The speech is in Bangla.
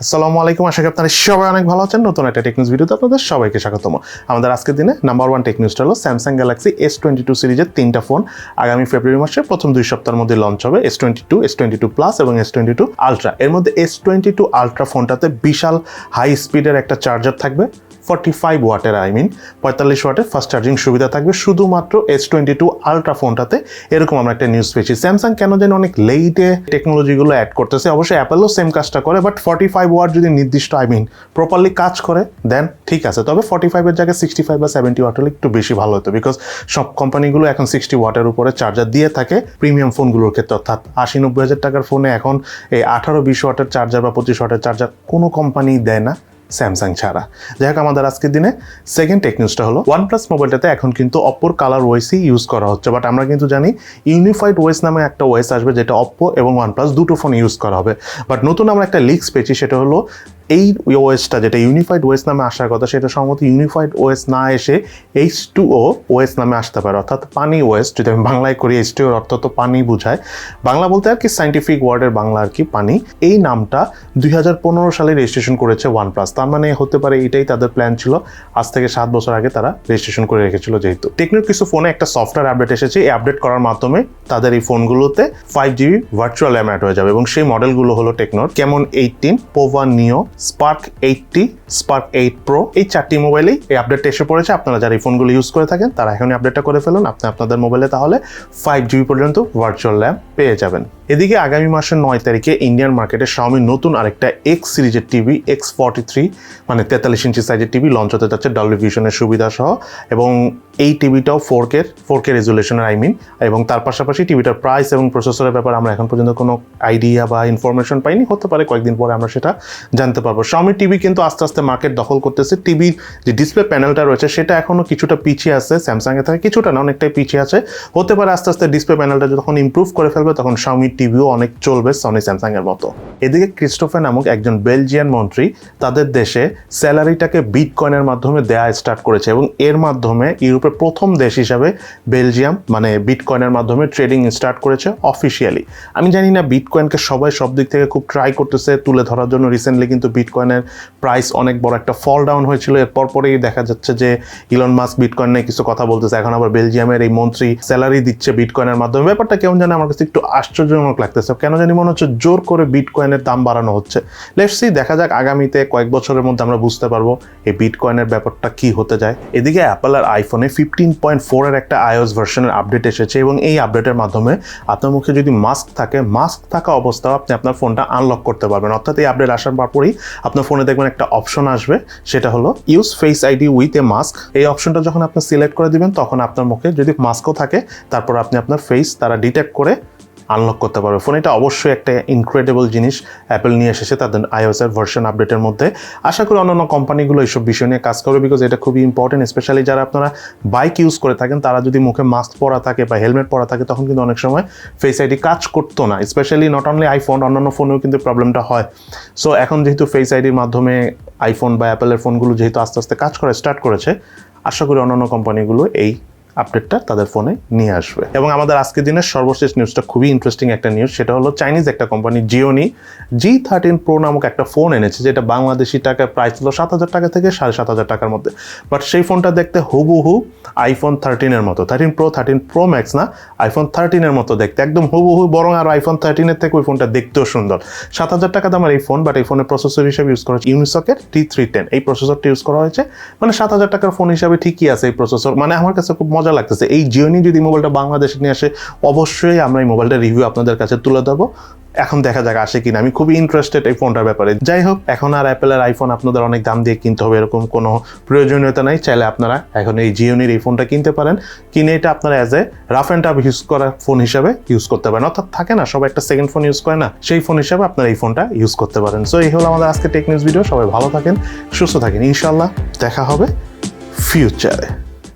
আসসালামু আলাইকুম, আশা করি আপনারা সবাই অনেক ভালো আছেন। নতুন একটা টেক নিউজ ভিডিওতে আপনাদের সবাইকে স্বাগতম। আমাদের আজকের দিনে নাম্বার 1 টেক নিউজটা হলো স্যামসাং গ্যালাক্সি S22 সিরিজের 3টা ফোন আগামী ফেব্রুয়ারি মাসের প্রথম 2 সপ্তাহের মধ্যে লঞ্চ হবে। S22, S22 প্লাস এবং S22 আলট্রা। এর মধ্যে S22 আলট্রা ফোনটাতে বিশাল হাই স্পিডের একটা চার্জার থাকবে, 45 ওয়াটের 45 ওয়াটের ফাস্ট চার্জিং সুবিধা থাকবে শুধুমাত্র S22 আলট্রা ফোনটাতে। এরকম আমরা একটা নিউজ পেয়েছি। স্যামসাং কেন যেন অনেক লেটে টেকনোলজিগুলো অ্যাড করতেছে। অবশ্যই অ্যাপেলও সেম কাজটা করে, বাট 45 ওয়াট যদি নির্দিষ্ট প্রপারলি কাজ করে দেন ঠিক আছে। তবে 45 এর জায়গায় 65 বা 70 ওয়াট হলে একটু বেশি ভালো হতো, বিকজ সব কোম্পানিগুলো এখন 60 ওয়াটের উপরে চার্জার দিয়ে থাকে প্রিমিয়াম ফোনগুলোর ক্ষেত্রে। অর্থাৎ 80-90 হাজার টাকার ফোনে এখন এই 18-20 ওয়াটের চার্জার বা 25 ওয়াটের চার্জার কোনো কোম্পানি দেয় না স্যামসাং ছাড়া। যাই হোক, আমাদের আজকের দিনে সেকেন্ড টেক নিউজটা হলো OnePlus মোবাইলটাতে এখন কিন্তু অপ্পোর কালার ওয়েসই ইউজ করা হচ্ছে, বাট আমরা কিন্তু জানি ইউনিফাইড ওয়েস নামে একটা ওয়েস আসবে, যেটা অপ্পো এবং OnePlus দুটো ফোন ইউজ করা হবে। বাট নতুন আমরা একটা লিক্স পেয়েছি, সেটা হলো এই ওএসটা যেটা ইউনিফাইড ওএস নামে আসার কথা, সেটা সম্ভবত ইউনিফাইড ওএস না এসে H2OOS নামে আসতে পারে, অর্থাৎ পানি ওএস। যদি আমি বাংলায় করি, H2 এর অর্থ তো পানি বোঝায়, বাংলা বলতে আর কি সাইন্টিফিক ওয়ার্ডের বাংলা আর কি পানি। এই নামটা 2015 সালে রেজিস্ট্রেশন করেছে OnePlus। তার মানে হতে পারে এটাই তাদের প্ল্যান ছিল, আজ থেকে 7 বছর আগে তারা রেজিস্ট্রেশন করে রেখেছিল। যেহেতু টেকনোর কিছু ফোনে একটা সফটওয়্যার আপডেট এসেছে, এই আপডেট করার মাধ্যমে তাদের এই ফোনগুলোতে 5GB ভার্চুয়াল র্যাম অ্যাড হয়ে যাবে, এবং সেই মডেলগুলো হলো টেকনোর কেমন 18, পোভা নিও, স্পার্ক 80, স্পার্ক 8 প্রো। এই 4টি মোবাইলেই এই আপডেটটা এসে পড়েছে। আপনারা যারা এই ফোনগুলো ইউজ করে থাকেন তারা এখনই আপডেটটা করে ফেলুন, আপনি আপনাদের মোবাইলে তাহলে 5GB পর্যন্ত ভার্চুয়াল র্যাম পেয়ে যাবেন। এদিকে আগামী মাসের 9 তারিখে ইন্ডিয়ান মার্কেটে Xiaomi নতুন আরেকটা X সিরিজের টিভি X43 মানে 43 ইঞ্চি সাইজের টিভি লঞ্চ হতে যাচ্ছে ডলবি ভিশনের সুবিধা সহ, এবং এই টিভিটাও 4K রেজুলেশনের এবং তার পাশাপাশি টিভিটার প্রাইস এবং প্রসেসরের ব্যাপারে আমরা এখন পর্যন্ত কোনো আইডিয়া বা ইনফরমেশন পাইনি। হতে পারে কয়েকদিন পরে আমরা সেটা জানতে পারবো। Xiaomi টিভি কিন্তু আস্তে আস্তে মার্কেট দখল করতেছে। টিভির যে ডিসপ্লে প্যানেলটা রয়েছে সেটা এখনো কিছুটা পিছিয়ে আছে স্যামসাং এর থেকে, কিছুটা না অনেকটাই পিছিয়ে আছে। হতে পারে আস্তে আস্তে ডিসপ্লে প্যানেলটা যখন ইমপ্রুভ করে ফেলবে তখন Xiaomi টিভিও অনেক চলবে সনি স্যামসাং এর মতো। এদিকে ক্রিস্টোফার নামক একজন বেলজিয়ান মন্ত্রী তাদের দেশে স্যালারিটাকে বিটকয়েনের মাধ্যমে দেয়া স্টার্ট করেছে, এবং এর মাধ্যমে ইউরোপের প্রথম দেশ হিসাবে বেলজিয়াম মানে বিটকয়েনের মাধ্যমে ট্রেডিং স্টার্ট করেছে অফিসিয়ালি। আমি জানি না বিটকয়েনকে সবাই সব দিক থেকে খুব ট্রাই করতেছে তুলে ধরার জন্য। রিসেন্টলি কিন্তু বিটকয়েনের প্রাইস অনেক বড় একটা ফল ডাউন হয়েছিল, এরপর পরেই দেখা যাচ্ছে যে ইলন মাস্ক বিটকয়েন নিয়ে কিছু কথা বলতেছে। এখন আবার বেলজিয়ামের এই মন্ত্রী স্যালারি দিচ্ছে বিটকয়েনের মাধ্যমে। ব্যাপারটা কেমন জানে আমার কাছে একটু আশ্চর্যজনক লাগতেছে। কেন জানি মনে হচ্ছে জোর করে বিটকয়েনের দাম বাড়ানো হচ্ছে। লেটস সি, দেখা যাক আগামীতে কয়েক বছরের মধ্যে আমরা বুঝতে পারবো এই বিটকয়েনের ব্যাপারটা কি হতে যায়। এদিকে অ্যাপল আর আইফোনে 15.4 এর একটা iOS ভার্সনের আপডেট এসেছে, এবং এই আপডেটের মাধ্যমে আপনার মুখে যদি মাস্ক থাকা অবস্থাও আপনি আপনার ফোনটা আনলক করতে পারবেন। অর্থাৎ এই আপডেট আসার পরপরই আপনার ফোনে দেখবেন একটা অপশন আসবে, সেটা হলো use face ID with a mask. এই অপশনটা যখন আপনি সিলেক্ট করে দিবেন তখন আপনার মুখে যদি মাস্কও থাকে তারপর আপনি আপনার ফেস তারা ডিটেক্ট করে আনলক করতে পারবে ফোন। এটা অবশ্যই একটা ইনক্রেডিবল জিনিস অ্যাপল নিয়ে এসেছে তাদের iOS এর ভার্সন আপডেটের মধ্যে। আশা করি অন্যান্য কোম্পানিগুলো এইসব বিষয় নিয়ে কাজ করবে, বিকজ এটা খুবই ইম্পর্টেন্ট। স্পেশালি যারা আপনারা বাইক ইউজ করে থাকেন তারা যদি মুখে মাস্ক পরা থাকে বা হেলমেট পরা থাকে তখন কিন্তু অনেক সময় ফেস আইডি কাজ করতো না। স্পেশালি নট অনলি আইফোন, অন্যান্য ফোনেও কিন্তু প্রবলেমটা হয়। সো এখন যেহেতু ফেস আইডির মাধ্যমে আইফোন বা অ্যাপেলের ফোনগুলো যেহেতু আস্তে আস্তে কাজ করা স্টার্ট করেছে, আশা করি অন্যান্য কোম্পানিগুলো এই আপডেটটা তাদের ফোনে নিয়ে আসবে। এবং আমাদের আজকের দিনের সর্বশেষ নিউজটা খুবই ইন্টারেস্টিং একটা নিউজ, সেটা হলো চাইনিজ একটা কোম্পানি Gionee G13 Pro নামক একটা ফোন এনেছে, যেটা বাংলাদেশি টাকায় প্রাইস ছিল 7,000 টাকা থেকে 7,500 টাকার মধ্যে। বাট সেই ফোনটা দেখতে হুবহু iPhone 13 এর মতো, 13 Pro 13 Pro Max না, iPhone 13 এর মতো দেখতে, একদম হুবহু, বরং আর iPhone 13 এর থেকে ওই ফোনটা দেখতেও সুন্দর। 7,000 টাকা দামের এই ফোন, বাট এই ফোনের প্রসেসর হিসেবে ইউজ করা হচ্ছে ইউনিসকের T310। এই প্রসেসরটা ইউজ করা হয়েছে, মানে 7,000 টাকার ফোন হিসাবে ঠিকই আছে এই প্রসেসর। মানে আমার কাছে খুব মজা লাগতেছে। এই Gionee যদি মোবাইলটা বাংলাদেশে নিয়ে আসে অবশ্যই আমরা এই মোবাইলটা রিভিউ আপনাদের কাছে তুলে দেবো। এখন দেখা যাক আসে কিনা, আমি খুবই ইন্টারেস্টেড এই ফোনটার ব্যাপারে। যাই হোক, এখন আর অ্যাপেলের আইফোন আপনাদের অনেক দাম দিয়ে কিনতে হবে এরকম কোনো প্রয়োজনীয়তা নাই। চাইলে আপনারা এখন এই Gionee এই ফোনটা কিনতে পারেন, কিনে এটা আপনারা as a rough and tough use করার ফোন হিসাবে ইউজ করতে পারেন। অর্থাৎ থাকে না সবাই একটা সেকেন্ড ফোন ইউজ করে না, সেই ফোন হিসাবে আপনারা এই ফোনটা ইউজ করতে পারেন। সো এই হলো আমাদের আজকে টেক নিউজ ভিডিও। সবাই ভালো থাকেন, সুস্থ থাকেন, ইনশাআল্লাহ দেখা হবে ফিউচারে।